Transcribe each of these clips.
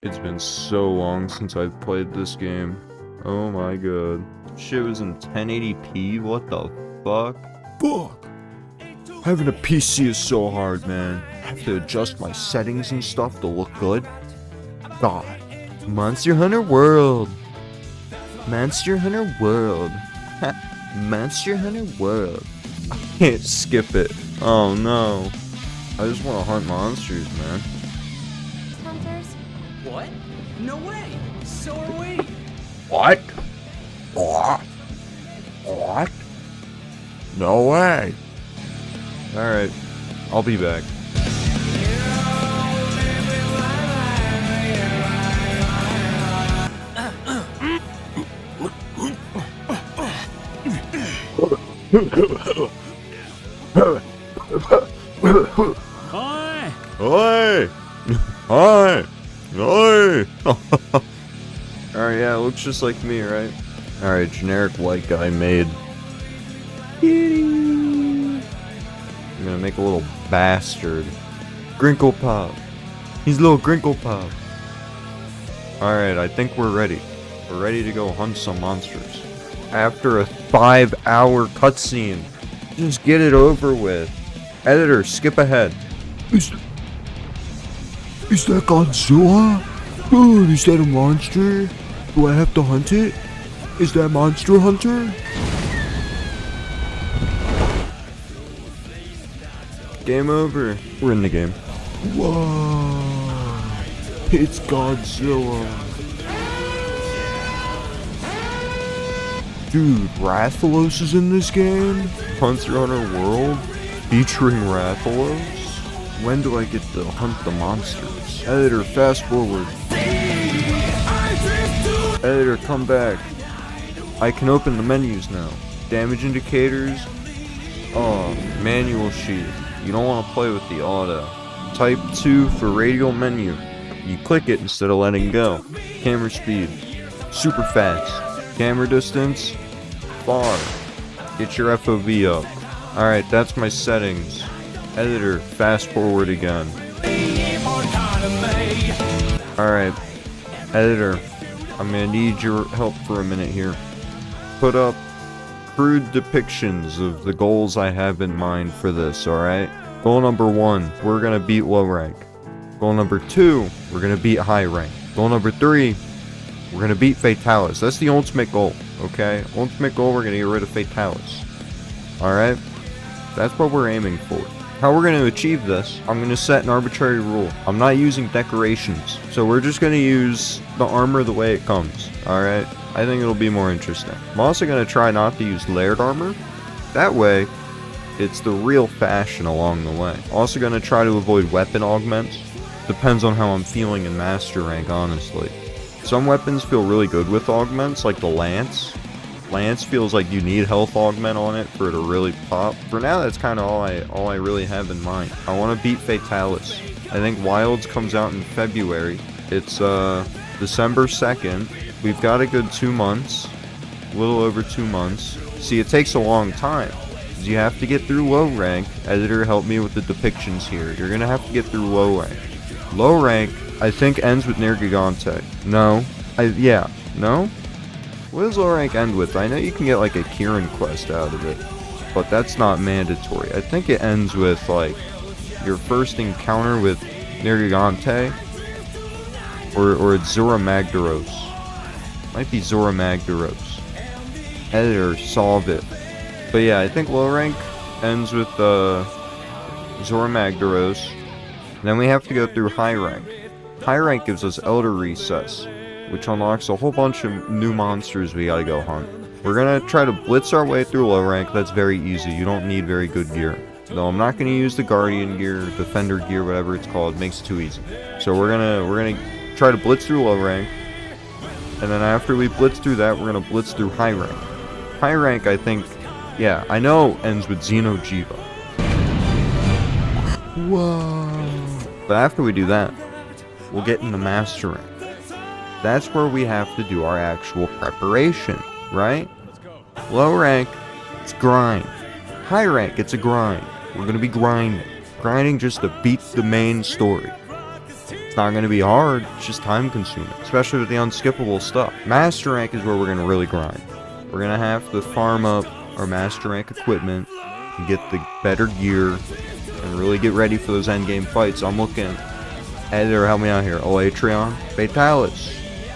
It's been so long since I've played this game. Oh my god. Shit was in 1080p? What the fuck? Fuck! Having a PC is so hard, man. I have to adjust my settings and stuff to look good. God. Monster Hunter World! Monster Hunter World. Monster Hunter World. I can't skip it. Oh no. I just want to hunt monsters, man. Hunters? What? No way! So are we! What? What? No way. Alright, I'll be back. Hi! Oi! Hi! Oi! Alright, yeah, it looks just like me, right? Alright, generic white guy made. I'm gonna make a little bastard. Grinkle Pop. He's a little Grinkle Pop. Alright, I think we're ready. We're ready to go hunt some monsters. After a 5-hour cutscene. Just get it over with. Editor, skip ahead. Is that Godzilla? Dude, is that a monster? Do I have to hunt it? Is that Monster Hunter? Game over. We're in the game. Whoa. It's Godzilla. Dude, Rathalos is in this game? Monster Hunter World featuring Rathalos? When do I get to hunt the monsters? Editor, fast forward. Editor, come back. I can open the menus now. Damage indicators. Oh, manual sheath. You don't want to play with the auto. Type 2 for radial menu. You click it instead of letting go. Camera speed. Super fast. Camera distance. Far. Get your FOV up. Alright, that's my settings. Editor, fast forward again. Alright, editor, I'm gonna need your help for a minute here. Put up crude depictions of the goals I have in mind for this, alright? Goal number 1, we're gonna beat low rank. Goal number 2, we're gonna beat high rank. Goal number 3, we're gonna beat Fatalis. That's the ultimate goal, okay? Ultimate goal, we're gonna get rid of Fatalis. Alright? That's what we're aiming for. How we're going to achieve this, I'm going to set an arbitrary rule. I'm not using decorations. So we're just going to use the armor the way it comes. Alright? I think it'll be more interesting. I'm also going to try not to use layered armor. That way, it's the real fashion along the way. Also going to try to avoid weapon augments. Depends on how I'm feeling in master rank, honestly. Some weapons feel really good with augments, like the lance. Lance feels like you need health augment on it for it to really pop. For now, that's kind of all I really have in mind. I want to beat Fatalis. I think Wilds comes out in February. It's December 2nd. We've got a good 2 months, a little over 2 months. See, it takes a long time, because you have to get through low rank. Editor, help me with the depictions here. You're gonna have to get through low rank. Low rank, I think, ends with Near Gigante. No, no. What does low rank end with? I know you can get like a Kieran quest out of it, but that's not mandatory. I think it ends with like your first encounter with Nergigante, or it's Zora Magdaros. Might be Zora Magdaros. Editor, solve it. But yeah, I think low rank ends with Zora Magdaros. Then we have to go through high rank. High rank gives us Elder Recess, which unlocks a whole bunch of new monsters we gotta go hunt. We're gonna try to blitz our way through low rank. That's very easy. You don't need very good gear. No, I'm not gonna use the Guardian gear, Defender gear, whatever it's called. It makes it too easy. So we're gonna try to blitz through low rank, and then after we blitz through that, we're gonna blitz through high rank. High rank, I think, yeah, I know ends with Xenojiva. Whoa. But after we do that, we'll get into master rank. That's where we have to do our actual preparation, right? Low rank, it's grind. High rank, it's a grind. We're gonna be grinding. Grinding just to beat the main story. not going to be hard, it's just time consuming, especially with the unskippable stuff. Master rank is where we're going to really grind. We're going to have to farm up our master rank equipment and get the better gear and really get ready for those endgame fights. I'm looking, editor, help me out here, Alatreon, Fatalis.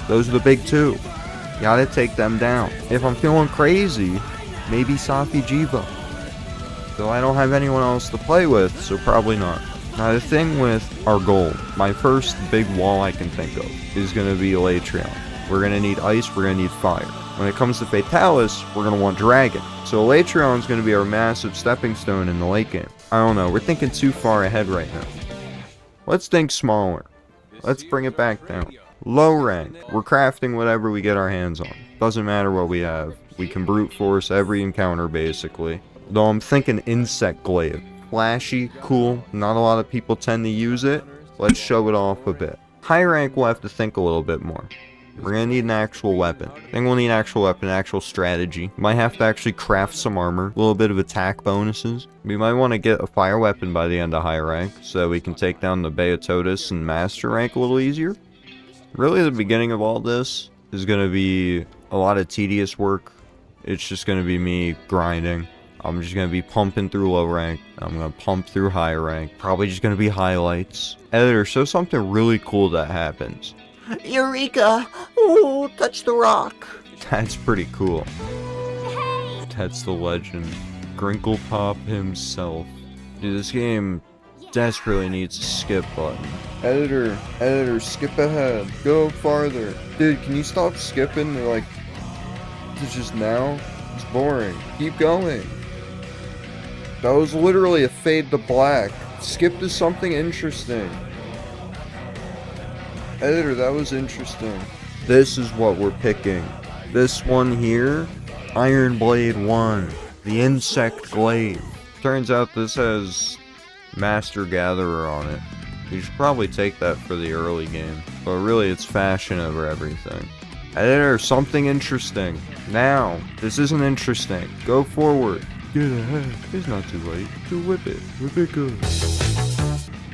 Those are the big two. Gotta take them down. If I'm feeling crazy, maybe Safi Jiva. Though I don't have anyone else to play with, so probably not. Now the thing with our gold, my first big wall I can think of, is going to be Alatreon. We're going to need ice, we're going to need fire. When it comes to Fatalis, we're going to want dragon. So Alatreon is going to be our massive stepping stone in the late game. I don't know, we're thinking too far ahead right now. Let's think smaller. Let's bring it back down. Low rank, we're crafting whatever we get our hands on. Doesn't matter what we have. We can brute force every encounter basically. Though I'm thinking insect glaive. Flashy, cool, not a lot of people tend to use it. Let's show it off a bit. High rank we'll have to think a little bit more. We're gonna need an actual weapon. I think we'll need an actual weapon, actual strategy. Might have to actually craft some armor, a little bit of attack bonuses. We might want to get a fire weapon by the end of high rank, so that we can take down the Beatotus and master rank a little easier. Really the beginning of all this is gonna be a lot of tedious work. It's just gonna be me grinding. I'm just going to be pumping through low rank. I'm going to pump through high rank. Probably just going to be highlights. Editor, show something really cool that happens. Eureka! Ooh, touch the rock. That's pretty cool. That's the legend. Grinkle Pop himself. Dude, this game desperately needs a skip button. Editor, skip ahead. Go farther. Dude, can you stop skipping to just now? It's boring. Keep going. That was literally a fade to black. Skip to something interesting. Editor, that was interesting. This is what we're picking. This one here, Iron Blade 1, the Insect Glaive. Turns out this has Master Gatherer on it. You should probably take that for the early game, but really it's fashion over everything. Editor, something interesting. Now, this isn't interesting. Go forward. Get ahead. It's not too late to whip it. Whip it good.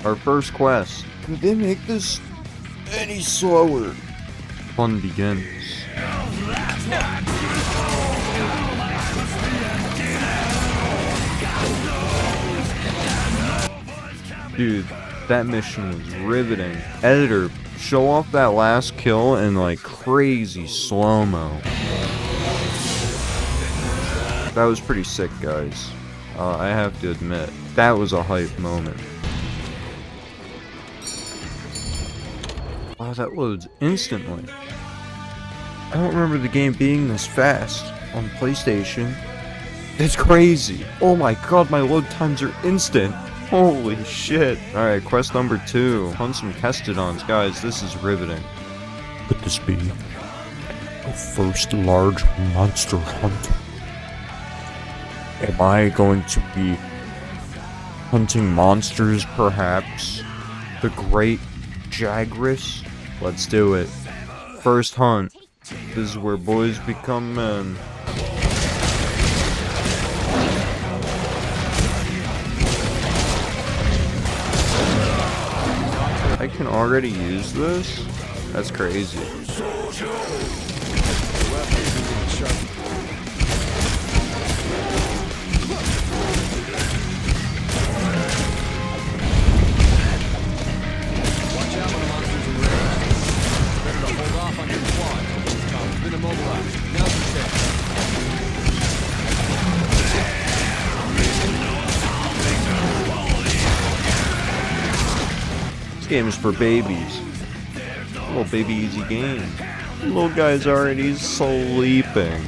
Our first quest. Could they make this any slower? Fun begins. Dude, that mission was riveting. Editor, show off that last kill in crazy slow-mo. That was pretty sick, guys. I have to admit, that was a hype moment. Wow, that loads instantly. I don't remember the game being this fast on PlayStation. It's crazy. Oh my god, my load times are instant. Holy shit. Alright, quest number 2. Hunt some Kestodons. Guys, this is riveting. Could this be the first large monster hunt? Am I going to be hunting monsters, perhaps? The Great Jagras? Let's do it. First hunt. This is where boys become men. I can already use this? That's crazy. This game is for babies. Little baby easy game. Little guy's already sleeping.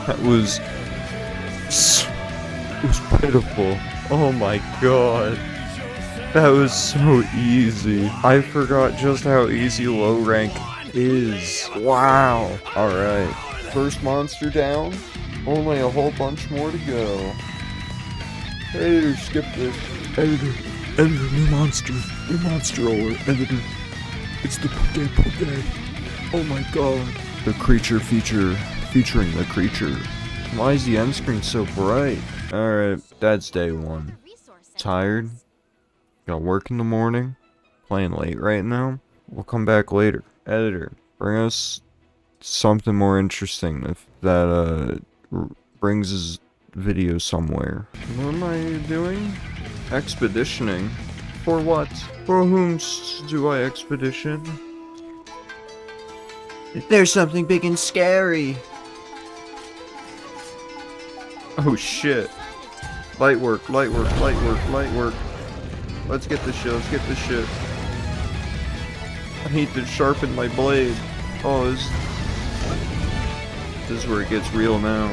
That was... it was pitiful. Oh my god. That was so easy. I forgot just how easy low rank is. Wow. Alright. First monster down. Only a whole bunch more to go. Editor, skip this. Editor, new monster alert, editor. It's the Poke. Oh my god. The creature featuring the creature. Why is the end screen so bright? Alright, that's day one. Tired? Got work in the morning? Playing late right now? We'll come back later. Editor, bring us something more interesting that brings his video somewhere. What am I doing? Expeditioning? For what? For whom do I expedition? There's something big and scary. Oh shit. Light work. Let's get this shit, I need to sharpen my blade. Oh, this is where it gets real now.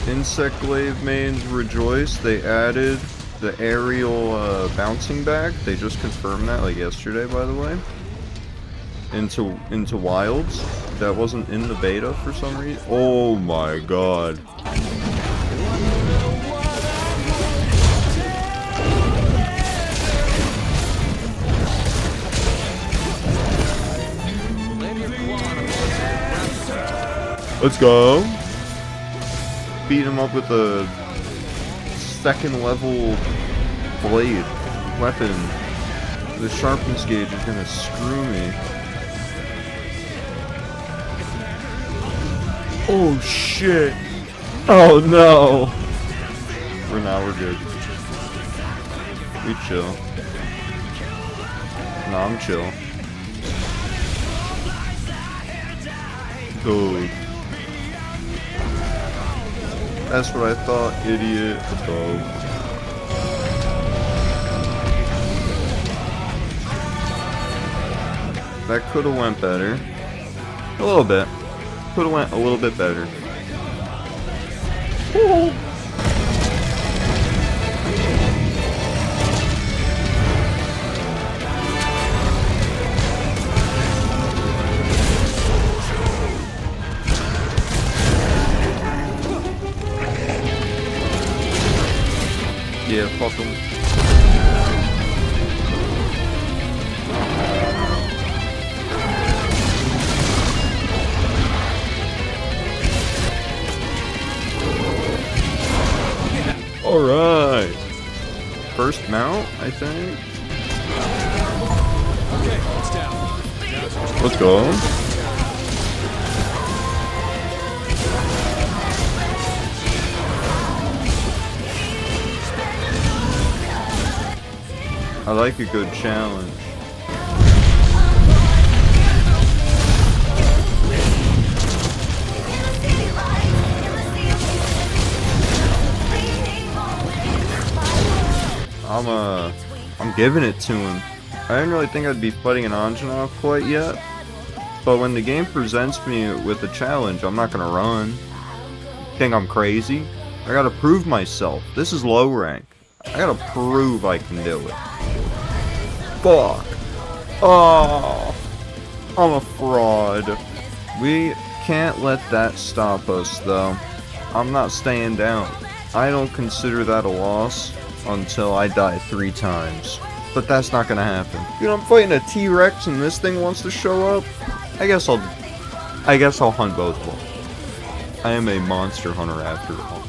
Insect Glaive mains rejoice. They added the aerial bouncing back. They just confirmed that like yesterday, by the way. Into wilds. That wasn't in the beta for some reason. Oh my god. Let's go. Beat him up with a second level blade weapon. The sharpness gauge is gonna screw me. Oh shit! Oh no! We're good. We chill. No, I'm chill. Dude. That's what I thought, idiot. Let's go. That could have went better. A little bit. Could have went a little bit better. Woo. Yeah, fuck him. Alright. First mount, I think. Okay, it's down. Let's go. I like a good challenge. I'm giving it to him. I didn't really think I'd be fighting an Anjanov quite yet, but when the game presents me with a challenge, I'm not gonna run. Think I'm crazy? I gotta prove myself. This is low rank. I gotta prove I can do it. Fuck. Oh, I'm a fraud. We can't let that stop us, though. I'm not staying down. I don't consider that a loss until I die 3 times. But that's not gonna happen. Dude, I'm fighting a T-Rex and this thing wants to show up? I guess I'll hunt both of them. I am a monster hunter after all.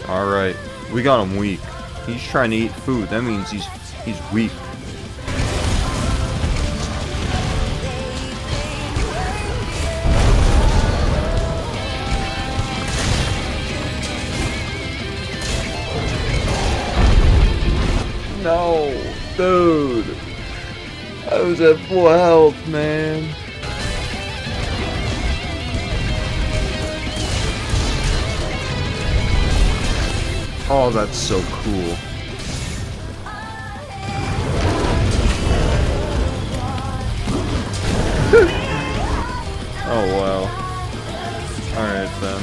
Alright, we got him weak. He's trying to eat food. That means he's weak. No, dude. I was at full health, man. Oh, that's so cool. Oh wow. Alright then.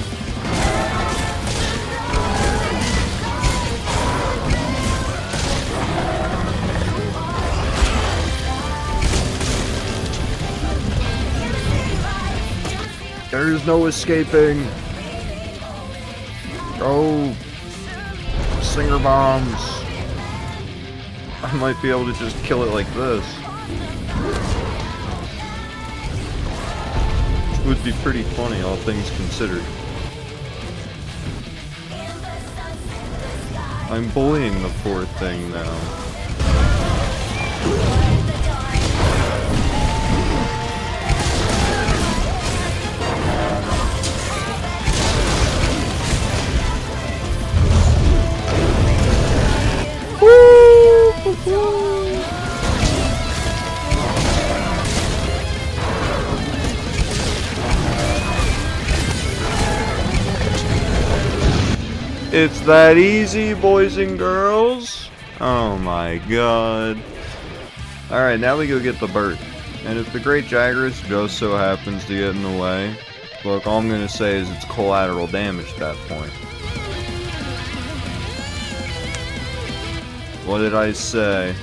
There's no escaping. Oh, singer bombs. I might be able to just kill it like this. Which would be pretty funny, all things considered. I'm bullying the poor thing now. It's that easy, boys and girls. Oh my god. Alright, now we go get the bird. And if the Great Jagras just so happens to get in the way, look, all I'm gonna say is it's collateral damage at that point. What did I say?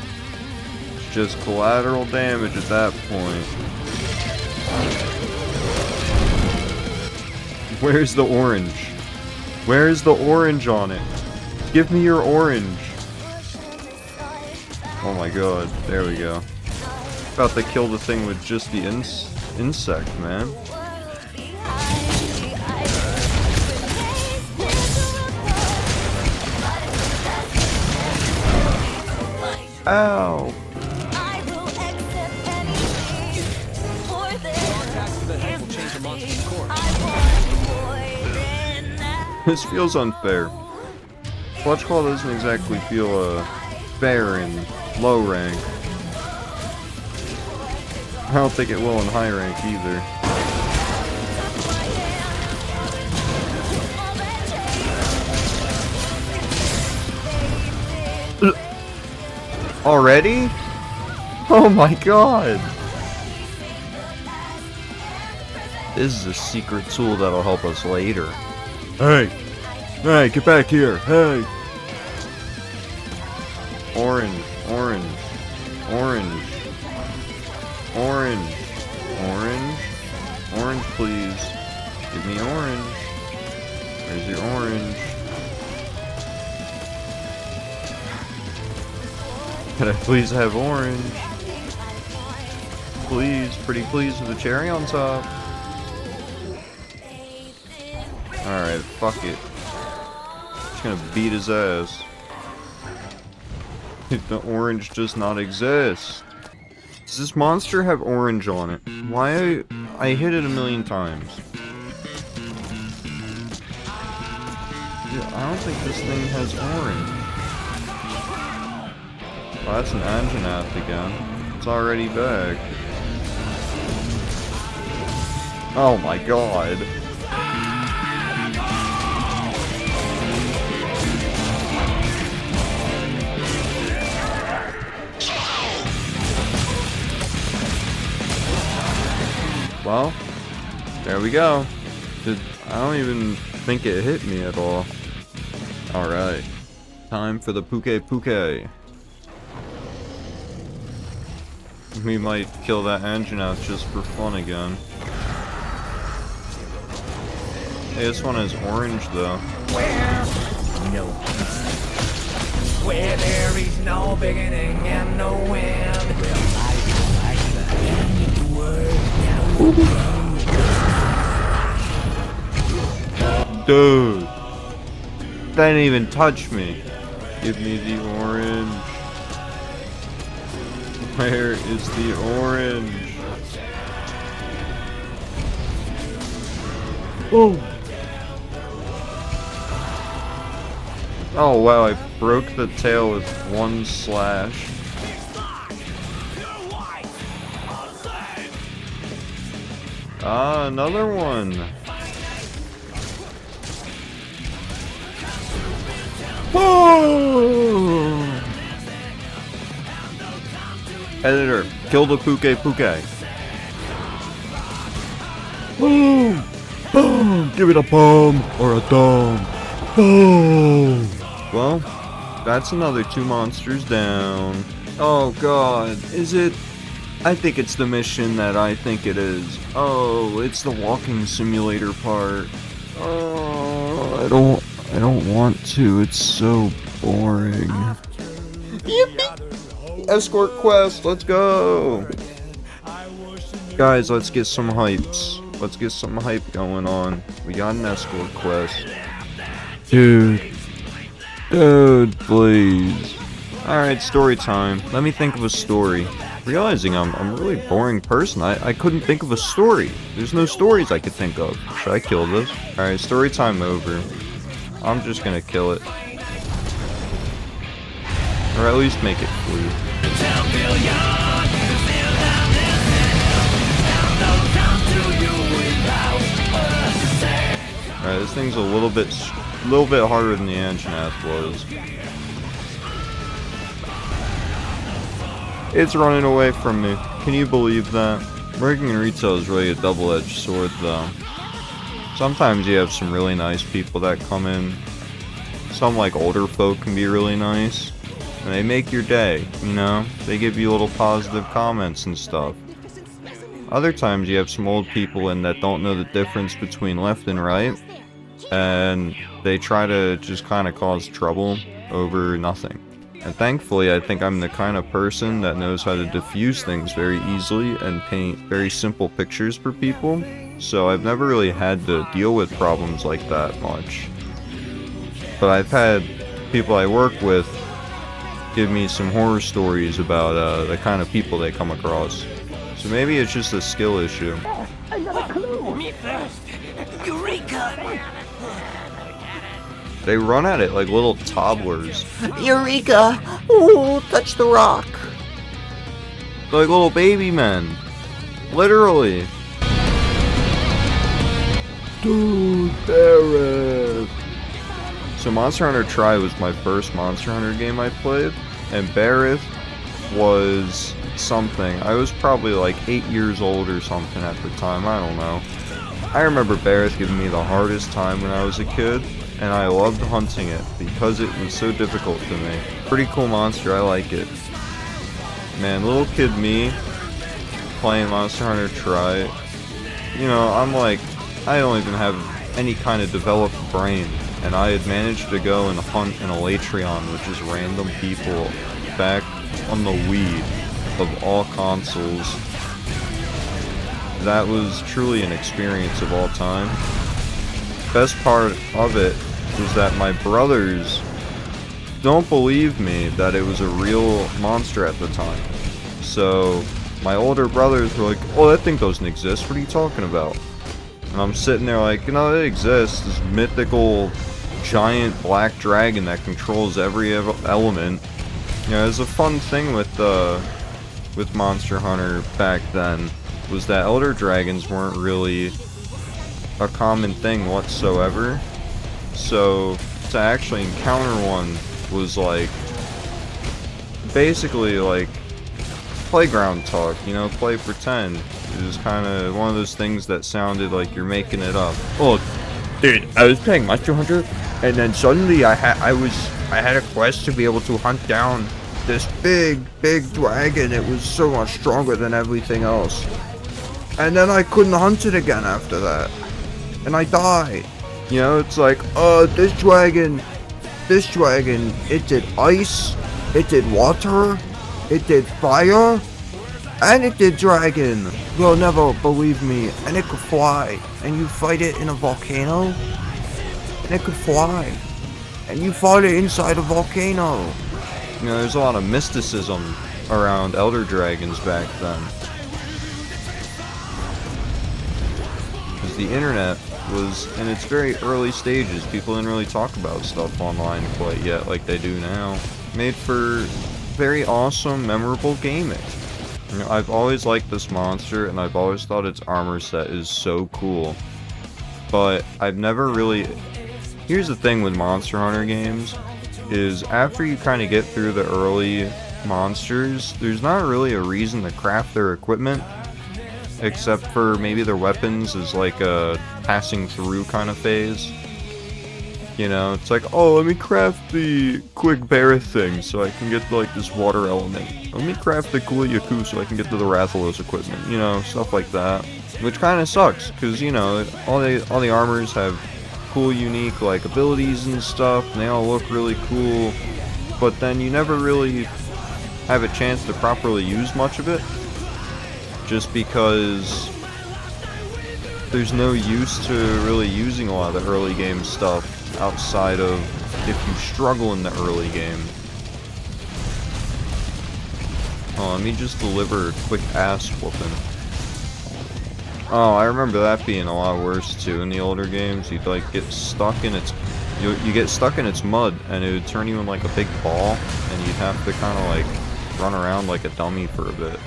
It's just collateral damage at that point. Where's the orange? Where's the orange on it? Give me your orange. Oh my god, there we go. About to kill the thing with just the insect, man. Ow! This feels unfair. Clutch Claw doesn't exactly feel fair in low rank. I don't think it will in high rank either. Already? Oh my god! This is a secret tool that'll help us later. Hey! Hey, get back here! Hey! Orange, orange, orange, orange, orange, orange, please. Give me orange. Where's your orange? Could I please have orange? Please, pretty please with a cherry on top. Alright, fuck it. Just gonna beat his ass. The orange does not exist. Does this monster have orange on it? Why? I hit it a million times. Yeah, I don't think this thing has orange. Well, that's an Anjanath again. It's already back. Oh my god. Well, there we go. I don't even think it hit me at all. Alright. Time for the Puke Puke. We might kill that Anjanath just for fun again. Hey, this one has orange though. Where there is no beginning and no end. Dude, that didn't even touch me. Give me the orange. Where is the orange? Oh. Oh wow, I broke the tail with one slash. Ah, another one. Whoa! Editor, kill the Puke Puke. Boom! Boom! Give it a boom or a dome. Boom! Well, that's another 2 monsters down. Oh god, is it? I think it's the mission that I think it is. Oh, it's the walking simulator part. Oh, I don't want to. It's so boring. Yippee! Escort quest, let's go! Guys, let's get some hypes. Let's get some hype going on. We got an escort quest. Dude, please. Alright, story time. Let me think of a story. Realizing I'm a really boring person. I couldn't think of a story. There's no stories I could think of. Should I kill this? Alright, story time over. I'm just gonna kill it. Or at least make it flee. Alright, this thing's a little bit harder than the Anjanath was. It's running away from me. Can you believe that? Working in retail is really a double-edged sword, though. Sometimes you have some really nice people that come in. Some, like, older folk can be really nice. And they make your day, you know? They give you little positive comments and stuff. Other times you have some old people in that don't know the difference between left and right. And they try to just kind of cause trouble over nothing. And thankfully, I think I'm the kind of person that knows how to diffuse things very easily and paint very simple pictures for people. So I've never really had to deal with problems like that much. But I've had people I work with give me some horror stories about the kind of people they come across. So maybe it's just a skill issue. Me first. Eureka! They run at it like little toddlers. Eureka! Ooh, touch the rock. Like little baby men. Literally. Dude, Barrett. So Monster Hunter Tri was my first Monster Hunter game I played. And Barrett was something. I was probably like 8 years old or something at the time. I don't know. I remember Barrett giving me the hardest time when I was a kid. And I loved hunting it because it was so difficult to me. Pretty cool monster, I like it. Man, little kid me playing Monster Hunter Tri. You know, I'm like, I don't even have any kind of developed brain. And I had managed to go and hunt in Elytrion, which is random people back on the Wii of all consoles. That was truly an experience of all time. Best part of it was that my brothers don't believe me that it was a real monster at the time. So my older brothers were like, oh, that thing doesn't exist, what are you talking about? And I'm sitting there like, no, it exists, this mythical giant black dragon that controls every element. You know, it was a fun thing with Monster Hunter back then, was that elder dragons weren't really a common thing whatsoever. So to actually encounter one was like basically like playground talk, you know, play pretend. It was kind of one of those things that sounded like you're making it up. Oh, dude, I was playing Monster Hunter, and then suddenly I had a quest to be able to hunt down this big dragon. It was so much stronger than everything else. And then I couldn't hunt it again after that. And I died. You know, it's like, this dragon, it did ice, it did water, it did fire, and it did dragon. You'll never believe me. And it could fly. And you fight it in a volcano, and it could fly. And you fight it inside a volcano. You know, there's a lot of mysticism around elder dragons back then. Because the internet was in its very early stages. People didn't really talk about stuff online quite yet like they do now. Made for very awesome, memorable gaming. You know, I've always liked this monster, and I've always thought its armor set is so cool. But I've never really... Here's the thing with Monster Hunter games, is after you kind of get through the early monsters, there's not really a reason to craft their equipment. except for maybe their weapons is like a passing through kind of phase. You know, it's like, oh, let me craft the quick bear thing so I can get like this water element. Let me craft the cool Yaku so I can get to the Rathalos equipment. You know, stuff like that. Which kind of sucks, because, you know, all the armors have cool, unique, like, abilities and stuff, and they all look really cool, but then you never really have a chance to properly use much of it, just because there's no use to really using a lot of the early game stuff outside of if you struggle in the early game. Oh, let me just deliver a quick ass whooping. Oh, I remember that being a lot worse too in the older games. You'd like get stuck in its, you get stuck in its mud, and it would turn you in like a big ball, and you'd have to kind of like run around like a dummy for a bit.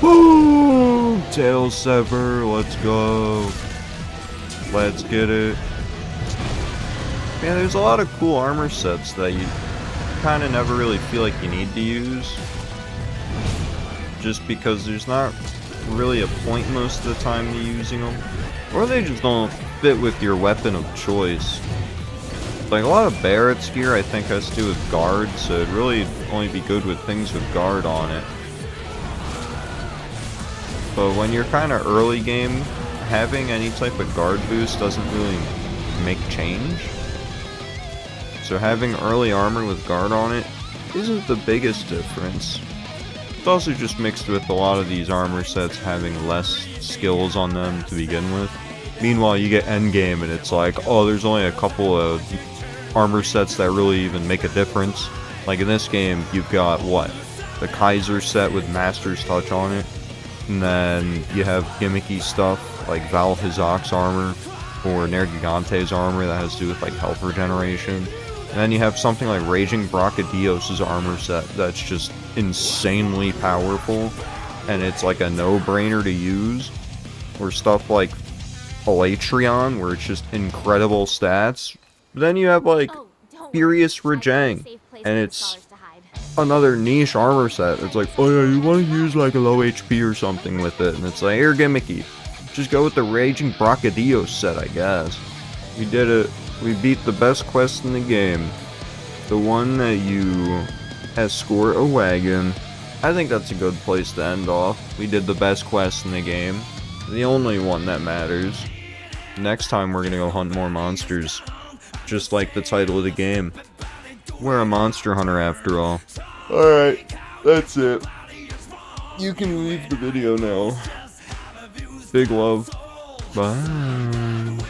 Woo! Tail sever, let's go. Let's get it. Yeah, there's a lot of cool armor sets that you kind of never really feel like you need to use, just because there's not really a point most of the time to using them, or they just don't fit with your weapon of choice. Like a lot of Barrett's gear I think has to do with guard, so it'd really only be good with things with guard on it. But when you're kind of early game, having any type of guard boost doesn't really make change. So having early armor with guard on it isn't the biggest difference. It's also just mixed with a lot of these armor sets having less skills on them to begin with. Meanwhile, you get endgame and it's like, oh, there's only a couple of armor sets that really even make a difference. Like in this game, you've got, what? The Kaiser set with Master's Touch on it. And then you have gimmicky stuff like Val Hizak's armor or Nergigante's armor that has to do with like health regeneration. And then you have something like Raging Brachadios' armor set that's just insanely powerful, and it's like a no-brainer to use. Or stuff like Elatrion, where it's just incredible stats. But then you have like Furious Rajang, and it's another niche armor set. It's like, oh yeah, you want to use like a low HP or something with it, and it's like, here, gimmicky. Just go with the Raging Brachadios set, I guess. We did it. We beat the best quest in the game. The one that you escort a wagon. I think that's a good place to end off. We did the best quest in the game. The only one that matters. Next time we're gonna go hunt more monsters. Just like the title of the game. We're a monster hunter after all. Alright, that's it. You can leave the video now. Big love. Bye.